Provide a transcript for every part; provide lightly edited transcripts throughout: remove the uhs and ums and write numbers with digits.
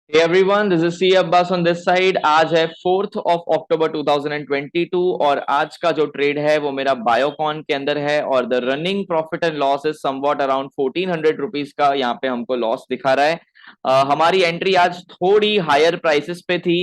Hey everyone, this is C Abbas on this side। आज है 4th of October 2022 और आज का जो ट्रेड है वो मेरा बायोकॉन के अंदर है और the running profit and loss is somewhat around 1400 rupees का यहाँ पे हमको लॉस दिखा रहा है। हमारी एंट्री आज थोड़ी हायर प्राइसेस पे थी।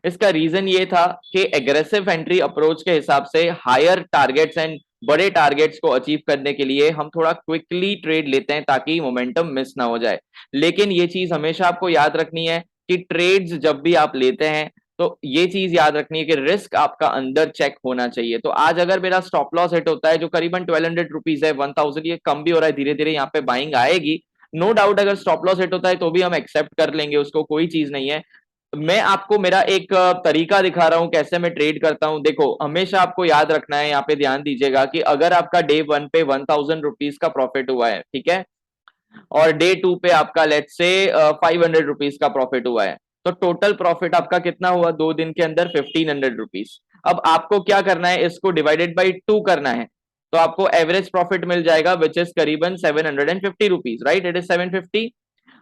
इसका रीजन ये था कि एग्रेसिव एंट्री अप्रोच के हिसाब से हायर टारगेट्स एंड बड़े टारगेट्स को अचीव करने के लिए हम थोड़ा क्विकली ट्रेड लेते हैं ताकि मोमेंटम मिस ना हो जाए। लेकिन ये चीज हमेशा आपको याद रखनी है कि ट्रेड्स जब भी आप लेते हैं तो ये चीज याद रखनी है कि रिस्क आपका अंदर चेक होना चाहिए। तो आज अगर मेरा स्टॉप लॉस हिट होता है जो करीबन 1200 रुपीज है, 1000, ये कम भी हो रहा है, धीरे धीरे यहाँ पे बाइंग आएगी। नो डाउट अगर स्टॉप लॉस हिट होता है तो भी हम एक्सेप्ट कर लेंगे उसको, कोई चीज नहीं है। मैं आपको मेरा एक तरीका दिखा रहा हूं कैसे मैं ट्रेड करता हूं। देखो, हमेशा आपको याद रखना है, यहाँ पे ध्यान दीजिएगा कि अगर आपका डे वन पे 1000 रुपीज का प्रॉफिट हुआ है, ठीक है, और डे टू पे आपका लेट से 500 रुपीज का प्रॉफिट हुआ है, तो टोटल प्रॉफिट आपका कितना हुआ 2 दिन के अंदर? 1500 रुपीज। अब आपको क्या करना है, इसको डिवाइडेड बाई 2 करना है, तो आपको एवरेज प्रॉफिट मिल जाएगा विच इज करीबन 750 रुपीज, राइट? It is 750।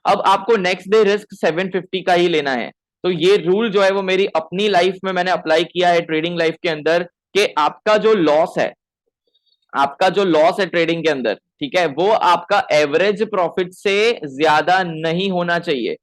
अब आपको नेक्स्ट डे रिस्क 750 का ही लेना है। तो ये रूल जो है वो मेरी अपनी लाइफ में मैंने अप्लाई किया है ट्रेडिंग लाइफ के अंदर, कि आपका जो लॉस है ट्रेडिंग के अंदर, ठीक है, वो आपका एवरेज प्रॉफिट से ज्यादा नहीं होना चाहिए।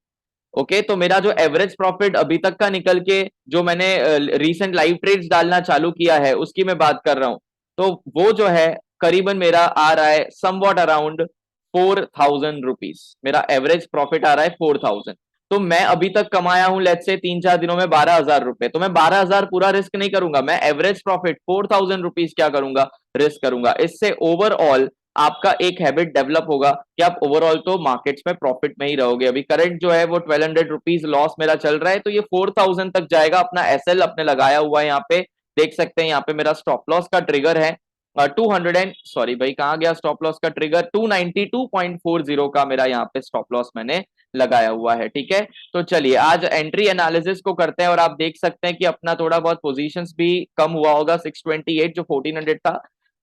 ओके, तो मेरा जो एवरेज प्रॉफिट अभी तक का निकल के जो मैंने रीसेंट लाइव ट्रेड्स डालना चालू किया है उसकी मैं बात कर रहा हूं, तो वो जो है करीबन मेरा आ रहा है समवॉट अराउंड 4000 रुपीज। मेरा एवरेज प्रॉफिट आ रहा है 4000। तो मैं अभी तक कमाया हूं लेट्स से 3-4 दिनों में 12,000 रुपए, तो मैं 12,000 पूरा रिस्क नहीं करूंगा, मैं एवरेज प्रॉफिट 4000 रुपीज क्या करूंगा, रिस्क करूंगा। इससे ओवरऑल आपका एक हैबिट डेवलप होगा कि आप ओवरऑल तो मार्केट्स में प्रॉफिट में ही रहोगे। अभी करंट जो है वो 1200 रुपीज लॉस मेरा चल रहा है, तो ये 4000 तक जाएगा। अपना एसएल अपने लगाया हुआ है, यहाँ पे देख सकते हैं, यहाँ पे मेरा स्टॉप लॉस का ट्रिगर है 200 एंड सॉरी भाई, कहाँ गया स्टॉप लॉस का ट्रिगर? 292.40 का मेरा यहाँ पे स्टॉप लॉस मैंने लगाया हुआ है, ठीक है। तो चलिए आज एंट्री एनालिसिस को करते हैं और आप देख सकते हैं कि अपना थोड़ा बहुत पोजीशंस भी कम हुआ होगा, 628 जो 1400 था।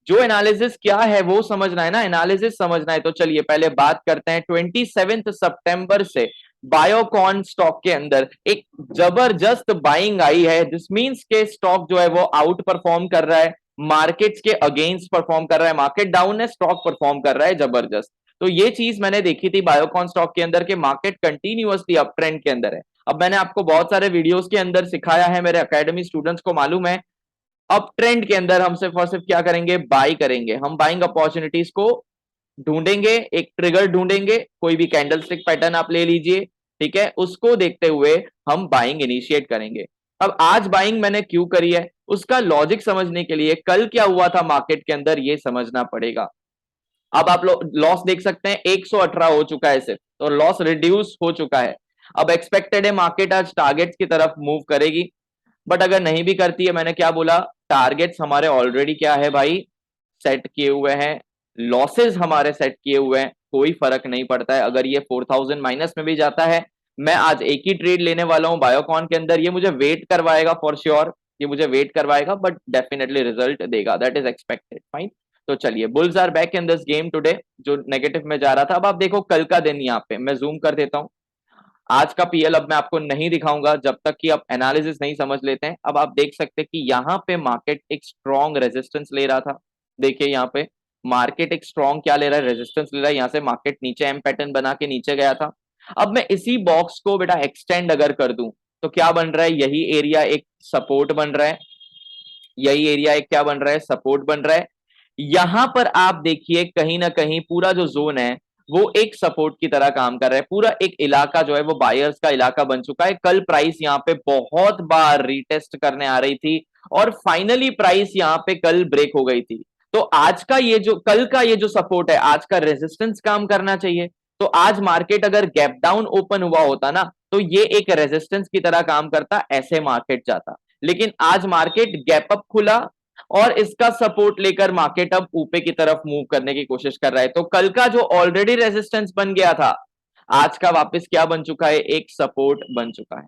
जो एनालिसिस क्या है वो समझना है ना, एनालिसिस समझना है। तो चलिए पहले बात करते हैं 27 सितंबर से बायोकॉन स्टॉक के अंदर एक जबरदस्त बाइंग आई है। दिस मींस के स्टॉक जो है वो आउट परफॉर्म कर रहा है, मार्केट्स के अगेंस्ट परफॉर्म कर रहा है। मार्केट डाउन है, स्टॉक परफॉर्म कर रहा है जबरदस्त। तो ये चीज मैंने देखी थी बायोकॉन स्टॉक के अंदर के मार्केट कंटिन्यूअसली अप ट्रेंड के अंदर है। अब मैंने आपको बहुत सारे वीडियोस के अंदर सिखाया है, मेरे एकेडमी स्टूडेंट्स को मालूम है, अप ट्रेंड के अंदर हम सिर्फ और सिर्फ क्या करेंगे, बाई करेंगे। हम बाइंग अपॉर्चुनिटीज को ढूंढेंगे, एक ट्रिगर ढूंढेंगे, कोई भी कैंडल स्टिक पैटर्न आप ले लीजिए, ठीक है, उसको देखते हुए हम बाइंग इनिशिएट करेंगे। अब आज बाइंग मैंने क्यों करी है उसका लॉजिक समझने के लिए कल क्या हुआ था मार्केट के अंदर ये समझना पड़ेगा। अब आप लॉस देख सकते हैं 118 हो चुका है सिर्फ, तो लॉस रिड्यूस हो चुका है। अब एक्सपेक्टेड है मार्केट आज टारगेट्स की तरफ मूव करेगी, बट अगर नहीं भी करती है, मैंने क्या बोला, टारगेट्स हमारे ऑलरेडी क्या है भाई, सेट किए हुए हैं। लॉसेस हमारे सेट किए हुए हैं, कोई फर्क नहीं पड़ता है अगर ये 4000 माइनस में भी जाता है। मैं आज एक ही ट्रेड लेने वाला हूं बायोकॉन के अंदर, ये मुझे वेट करवाएगा फॉर श्योर, ये मुझे वेट करवाएगा बट डेफिनेटली रिजल्ट देगा, दैट इज एक्सपेक्टेड, फाइन। तो चलिए bulls are back in this game today, जो नेगेटिव में जा रहा था। अब आप देखो कल का दिन, यहाँ पे मैं जूम कर देता हूं। आज का पीएल अब मैं आपको नहीं दिखाऊंगा जब तक कि आप एनालिसिस नहीं समझ लेते हैं। अब आप देख सकते हैं कि यहाँ पे मार्केट एक स्ट्रॉन्ग रेजिस्टेंस ले रहा था। देखिए यहाँ पे मार्केट एक स्ट्रॉन्ग क्या ले रहा है, रेजिस्टेंस ले रहा है। यहाँ से मार्केट नीचे एम पैटर्न बना के नीचे गया था। अब मैं इसी बॉक्स को बेटा एक्सटेंड अगर कर दूं तो क्या बन रहा है, यही एरिया एक सपोर्ट बन रहा है, यही एरिया एक क्या बन रहा है, सपोर्ट बन रहा है। यहां पर आप देखिए कहीं ना कहीं पूरा जो जोन है वो एक सपोर्ट की तरह काम कर रहा है। पूरा एक इलाका जो है वो बायर्स का इलाका बन चुका है। कल प्राइस यहां पे बहुत बार रीटेस्ट करने आ रही थी और फाइनली प्राइस यहां पे कल ब्रेक हो गई थी। तो आज का ये जो कल का ये जो सपोर्ट है, आज का रेजिस्टेंस काम करना चाहिए। तो आज मार्केट अगर गैप डाउन ओपन हुआ होता ना तो ये एक रेजिस्टेंस की तरह काम करता, ऐसे मार्केट जाता। लेकिन आज मार्केट गैप अप खुला और इसका सपोर्ट लेकर मार्केट अब ऊपर की तरफ मूव करने की कोशिश कर रहा है। तो कल का जो ऑलरेडी रेजिस्टेंस बन गया था, आज का वापस क्या बन चुका है, एक सपोर्ट बन चुका है।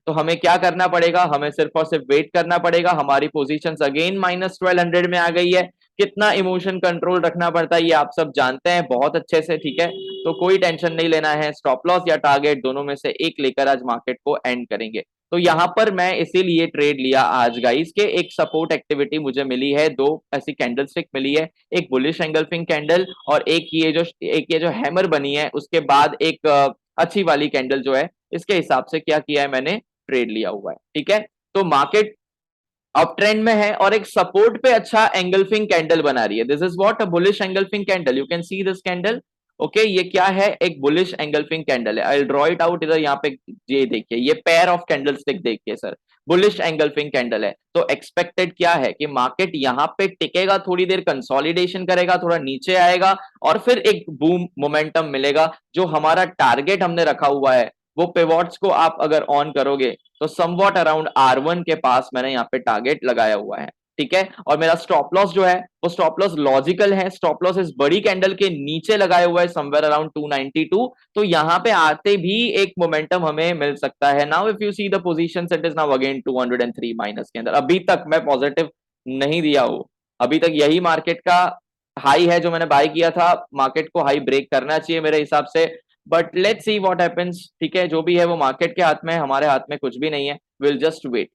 तो हमें क्या करना पड़ेगा, हमें सिर्फ और सिर्फ वेट करना पड़ेगा। हमारी पोजीशंस अगेन -1200 में आ गई है। कितना इमोशन कंट्रोल रखना पड़ता है ये आप सब जानते हैं बहुत अच्छे से, ठीक है। तो कोई टेंशन नहीं लेना है, स्टॉप लॉस या टारगेट दोनों में से एक लेकर आज मार्केट को एंड करेंगे। तो यहां पर मैं इसीलिए ट्रेड लिया आज गाइस के एक सपोर्ट एक्टिविटी मुझे मिली है, दो ऐसी कैंडल स्टिक मिली है, एक बुलिश एंगल्फिंग कैंडल और एक ये जो हैमर बनी है उसके बाद एक अच्छी वाली कैंडल जो है, इसके हिसाब से क्या किया है मैंने, ट्रेड लिया हुआ है, ठीक है। तो मार्केट अप ट्रेंड में है और एक सपोर्ट पे अच्छा एंगल्फिंग कैंडल बना रही है। This is what a bullish engulfing candle, you can see this candle. Okay, ये क्या है, एक बुलिश एंगल्फिंग कैंडल है। आई ड्रॉ इट आउट इधर, यहाँ पे ये देखिए, ये पेयर ऑफ कैंडल स्टिक देखिए सर, बुलिश एंगल्फिंग कैंडल है। तो एक्सपेक्टेड क्या है कि मार्केट यहाँ पे टिकेगा, थोड़ी देर कंसोलिडेशन करेगा, थोड़ा नीचे आएगा और फिर एक बूम मोमेंटम मिलेगा। जो हमारा टारगेट हमने रखा हुआ है वो पिवोट्स को आप अगर ऑन करोगे तो समवॉट अराउंड R1 के पास मैंने यहाँ पे टारगेट लगाया हुआ है, ठीक है। और मेरा स्टॉप लॉस जो है वो स्टॉप लॉस लॉजिकल है, स्टॉप लॉस इस बड़ी कैंडल के नीचे लगाया हुआ है समवेयर अराउंड 292। तो यहाँ पे आते भी एक मोमेंटम हमें मिल सकता है। Now if you see the position, it is now again 203 minus के अंदर। अभी तक मैं पॉजिटिव नहीं दिया हूं, अभी तक यही मार्केट का हाई है जो मैंने बाय किया था। मार्केट को हाई ब्रेक करना चाहिए मेरे हिसाब से, but let's see what happens, ठीक है। जो भी है वो मार्केट के हाथ में है, हमारे हाथ में कुछ भी नहीं है, विल जस्ट वेट।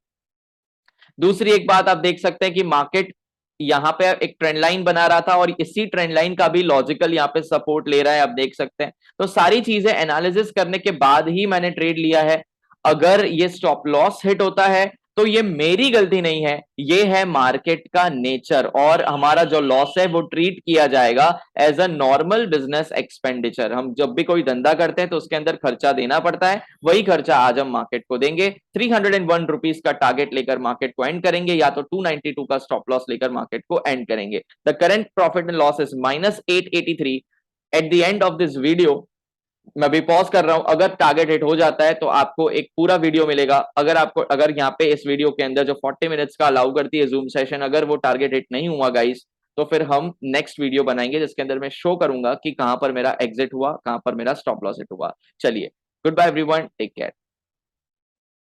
दूसरी एक बात आप देख सकते हैं कि मार्केट यहाँ पे एक ट्रेंड लाइन बना रहा था और इसी ट्रेंड लाइन का भी लॉजिकल यहाँ पे सपोर्ट ले रहा है, आप देख सकते हैं। तो सारी चीजें एनालिसिस करने के बाद ही मैंने ट्रेड लिया है। अगर ये स्टॉप लॉस हिट होता है तो ये मेरी गलती नहीं है, ये है मार्केट का नेचर, और हमारा जो लॉस है वो ट्रीट किया जाएगा as a normal business expenditure. हम जब भी कोई धंधा करते हैं तो उसके अंदर खर्चा देना पड़ता है, वही खर्चा आज हम मार्केट को देंगे। 301 रुपीज का टारगेट लेकर मार्केट को एंड करेंगे, या तो 292 का स्टॉप लॉस लेकर मार्केट को एंड करेंगे। The current profit and loss is -883 at the end of this video. मैं भी पॉज कर रहा हूं, अगर टारगेट हिट हो जाता है तो आपको एक पूरा वीडियो मिलेगा। अगर यहाँ पे इस वीडियो के अंदर जो 40 मिनट्स का अलाउ करती है जूम सेशन, अगर वो टारगेट हिट नहीं हुआ गाइस, तो फिर हम नेक्स्ट वीडियो बनाएंगे जिसके अंदर मैं शो करूंगा कि कहां पर मेरा एग्जिट हुआ, कहां पर मेरा स्टॉप लॉस हिट हुआ। चलिए, good bye everyone, take care.